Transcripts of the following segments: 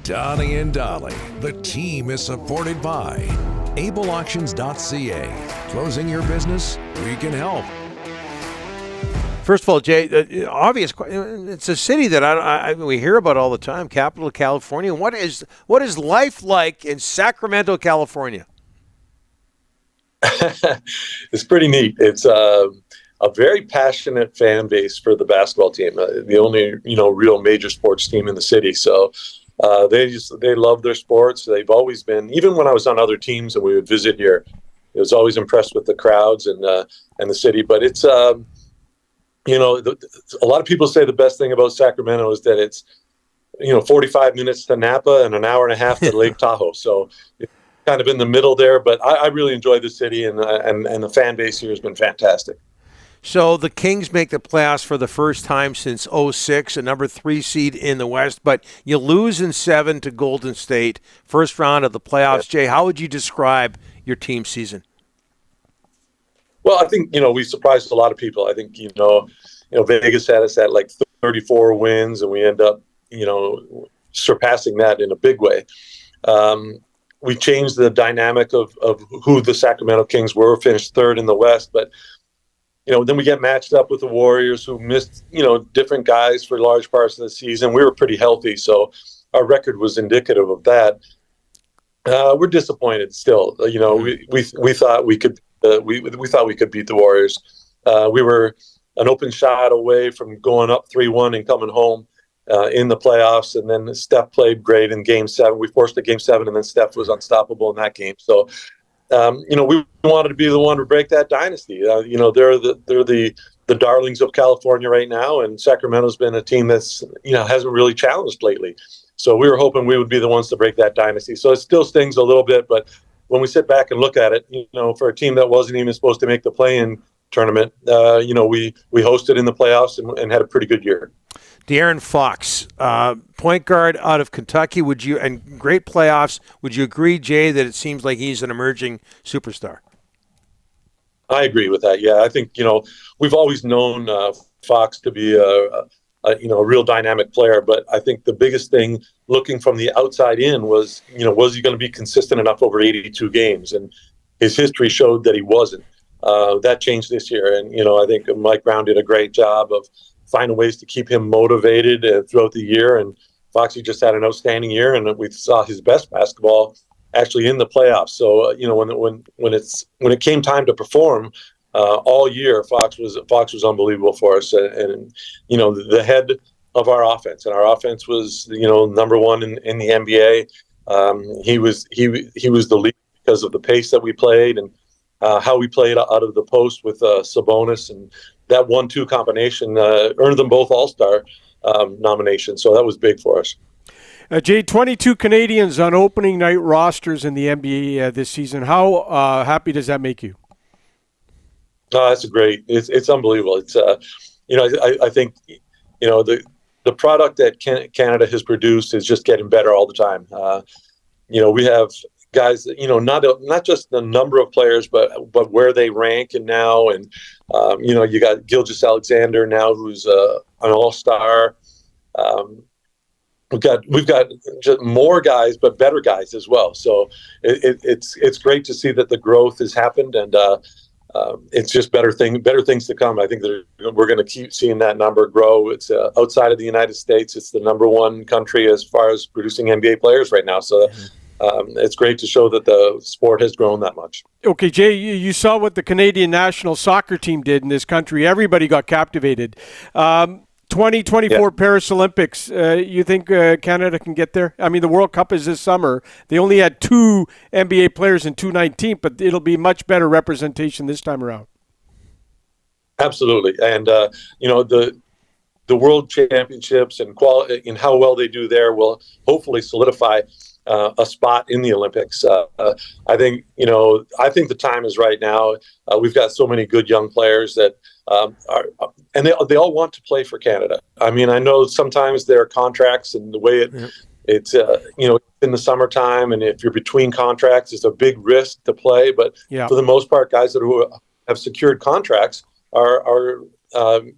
Donnie and Dolly. The team is supported by ableauctions.ca. Closing your business? We can help. First of all, Jay, it's a city that we hear about all the time, capital of California. What is life like in Sacramento, California? It's pretty neat. It's a very passionate fan base for the basketball team, the only real major sports team in the city. So they love their sports. They've always been. Even when I was on other teams and we would visit here, I was always impressed with the crowds and the city. But it's a lot of people say the best thing about Sacramento is that it's 45 minutes to Napa and an hour and a half to Lake Tahoe. So it's kind of in the middle there. But I really enjoy the city, and the fan base here has been fantastic. So the Kings make the playoffs for the first time since '06, a number 3 seed in the West, but you lose in 7 to Golden State, first round of the playoffs. Jay, how would you describe your team season? Well, I think, we surprised a lot of people. I think, Vegas had us at like 34 wins, and we end up, surpassing that in a big way. We changed the dynamic of who the Sacramento Kings were, finished third in the West, but then we get matched up with the Warriors, who missed, different guys for large parts of the season. We were pretty healthy, so our record was indicative of that. We're disappointed still. We thought we could. We thought we could beat the Warriors. We were an open shot away from going up 3-1 and coming home in the playoffs. And then Steph played great in Game 7. We forced a Game 7, and then Steph was unstoppable in that game. So. We wanted to be the one to break that dynasty. They're the darlings of California right now, and Sacramento's been a team that's hasn't really challenged lately. So we were hoping we would be the ones to break that dynasty. So it still stings a little bit, but when we sit back and look at it, for a team that wasn't even supposed to make the play-in tournament, we hosted in the playoffs and had a pretty good year. De'Aaron Fox, point guard out of Kentucky, and great playoffs. Would you agree, Jay, that it seems like he's an emerging superstar? I agree with that. Yeah, I think we've always known Fox to be a real dynamic player, but I think the biggest thing, looking from the outside in, was he going to be consistent enough over 82 games? And his history showed that he wasn't. That changed this year, and I think Mike Brown did a great job of finding ways to keep him motivated throughout the year. And Foxy just had an outstanding year, and we saw his best basketball actually in the playoffs. So when it came time to perform all year, Fox was unbelievable for us, and the head of our offense, and our offense was number one in the NBA. He was the lead because of the pace that we played and how we played out of the post with Sabonis, and that 1-2 combination earned them both All-Star nominations. So that was big for us. Jay, 22 Canadians on opening night rosters in the NBA this season. How happy does that make you? That's great. It's unbelievable. It's I think the product that Canada has produced is just getting better all the time. We have guys that, not just the number of players, but where they rank, and now, and you got Gilgeous-Alexander now, who's an all-star. We've got just more guys, but better guys as well. So it's great to see that the growth has happened, and it's just better things to come. I think we're going to keep seeing that number grow. It's outside of the United States, it's the number one country as far as producing NBA players right now. So. It's great to show that the sport has grown that much. Okay, Jay, you saw what the Canadian national soccer team did in this country. Everybody got captivated. 2024 Paris Olympics, you think Canada can get there? I mean, the World Cup is this summer. They only had 2 NBA players in 2019, but it'll be much better representation this time around. Absolutely. And, the World Championships and how well they do there will hopefully solidify a spot in the Olympics. I think the time is right now. We've got so many good young players that and they all want to play for Canada. I mean, I know sometimes there are contracts, and the way it's in the summertime, and if you're between contracts, it's a big risk to play. But for the most part, guys that have secured contracts are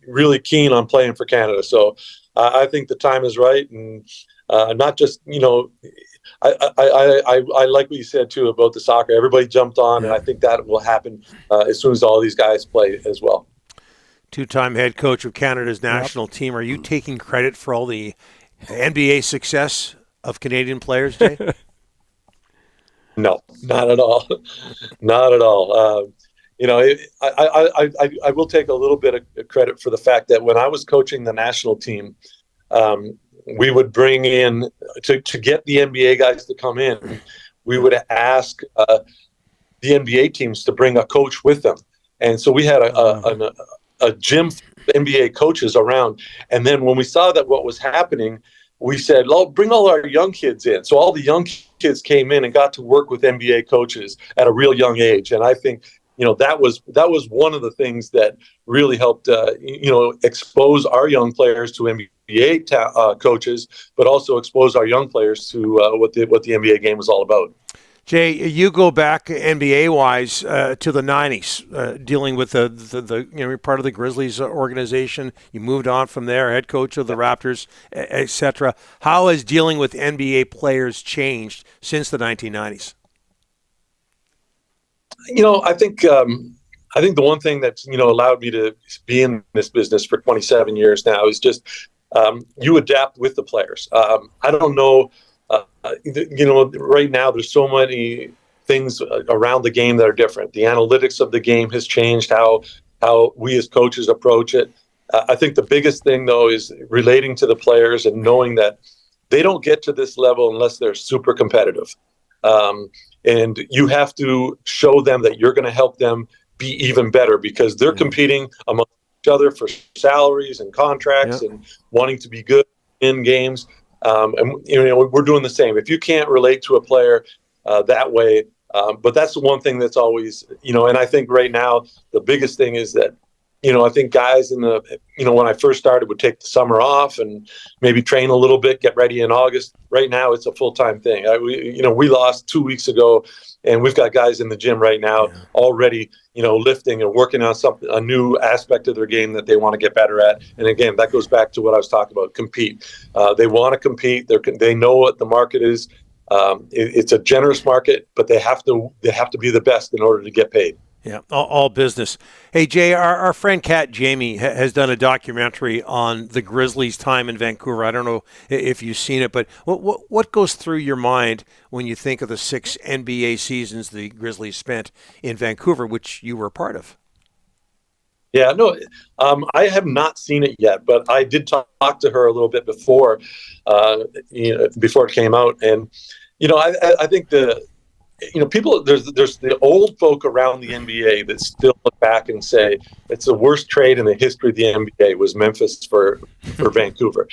really keen on playing for Canada. So I think the time is right, and Not just, I like what you said too about the soccer. Everybody jumped on, and I think that will happen as soon as all these guys play as well. Two-time head coach of Canada's national team. Are you taking credit for all the NBA success of Canadian players, Jay? No, not at all. Not at all. I will take a little bit of credit for the fact that when I was coaching the national team, we would bring in to get the NBA guys to come in. We would ask the NBA teams to bring a coach with them, and so we had a gym of NBA coaches around. And then when we saw that what was happening, we said, "Oh, bring all our young kids in." So all the young kids came in and got to work with NBA coaches at a real young age, and I think that was one of the things that really helped expose our young players to NBA coaches, but also expose our young players to what the NBA game was all about. Jay, you go back NBA-wise to the 90s, dealing with the part of the Grizzlies organization. You moved on from there, head coach of the Raptors, etc. How has dealing with NBA players changed since the 1990s? I think the one thing that's allowed me to be in this business for 27 years now is just you adapt with the players. I don't know. Right now there's so many things around the game that are different. The analytics of the game has changed how we as coaches approach it. I think the biggest thing though is relating to the players and knowing that they don't get to this level unless they're super competitive. And you have to show them that you're going to help them be even better because they're competing among each other for salaries and contracts and wanting to be good in games. And we're doing the same. If you can't relate to a player that way, but that's the one thing that's always, and I think right now the biggest thing is that, I think guys when I first started would take the summer off and maybe train a little bit, get ready in August. Right now it's a full-time thing. We lost 2 weeks ago and we've got guys in the gym right now already, lifting and working on a new aspect of their game that they want to get better at. And again, that goes back to what I was talking about, compete. They want to compete. They know what the market is. It's a generous market, but they have to be the best in order to get paid. Yeah, all business. Hey, Jay, our friend Kat Jamie has done a documentary on the Grizzlies' time in Vancouver. I don't know if you've seen it, but what goes through your mind when you think of the 6 NBA seasons the Grizzlies spent in Vancouver, which you were a part of? Yeah, no, I have not seen it yet, but I did talk to her a little bit before it came out. And, I think people, there's the old folk around the NBA that still look back and say it's the worst trade in the history of the NBA was Memphis for Vancouver.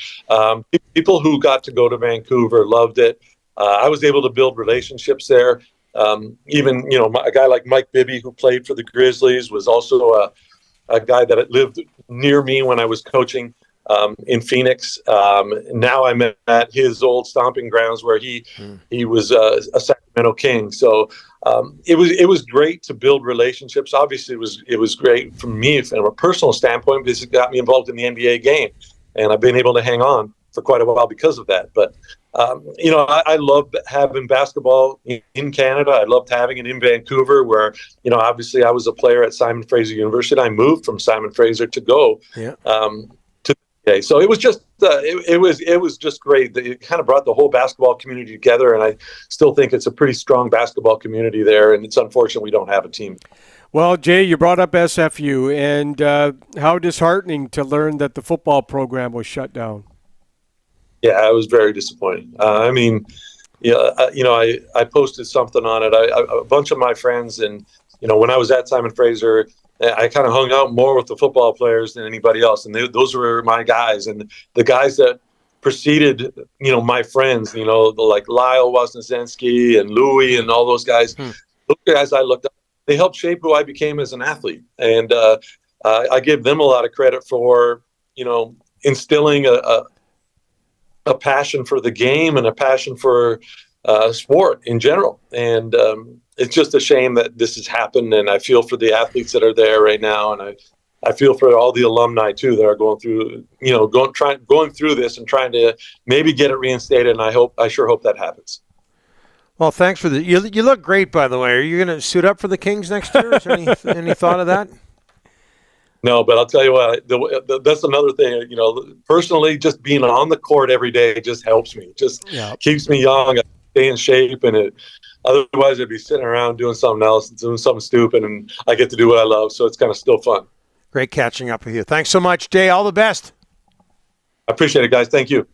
People who got to go to Vancouver loved it. I was able to build relationships there. Even, a guy like Mike Bibby, who played for the Grizzlies, was also a guy that lived near me when I was coaching in Phoenix. Now I'm at his old stomping grounds where he was a Sacramento King. So it was great to build relationships. Obviously, it was great for me from a personal standpoint because it got me involved in the NBA game, and I've been able to hang on for quite a while because of that. But I love having basketball in Canada. I loved having it in Vancouver, where obviously I was a player at Simon Fraser University. I moved from Simon Fraser to go. Yeah. Okay, so it was just it was just great. It kind of brought the whole basketball community together, and I still think it's a pretty strong basketball community there. And it's unfortunate we don't have a team. Well, Jay, you brought up SFU, and how disheartening to learn that the football program was shut down. Yeah, I was very disappointed. I posted something on it. A bunch of my friends, and when I was at Simon Fraser, I kind of hung out more with the football players than anybody else, and those were my guys. And the guys that preceded, my friends, like Lyle Wasniewski and Louie and all those guys. Those guys I looked up. They helped shape who I became as an athlete, and I give them a lot of credit for instilling a passion for the game and a passion for sport in general. And it's just a shame that this has happened, and I feel for the athletes that are there right now, and I feel for all the alumni too that are going through, going through this and trying to maybe get it reinstated. And I sure hope that happens. Well, thanks for the. You look great, by the way. Are you going to suit up for the Kings next year? Is there any thought of that? No, but I'll tell you what. That's another thing. Personally, just being on the court every day just helps me. Just keeps me young. I stay in shape, and otherwise I'd be sitting around doing something else, doing something stupid, and I get to do what I love. So it's kind of still fun. Great catching up with you. Thanks so much, Jay. All the best. I appreciate it, guys. Thank you.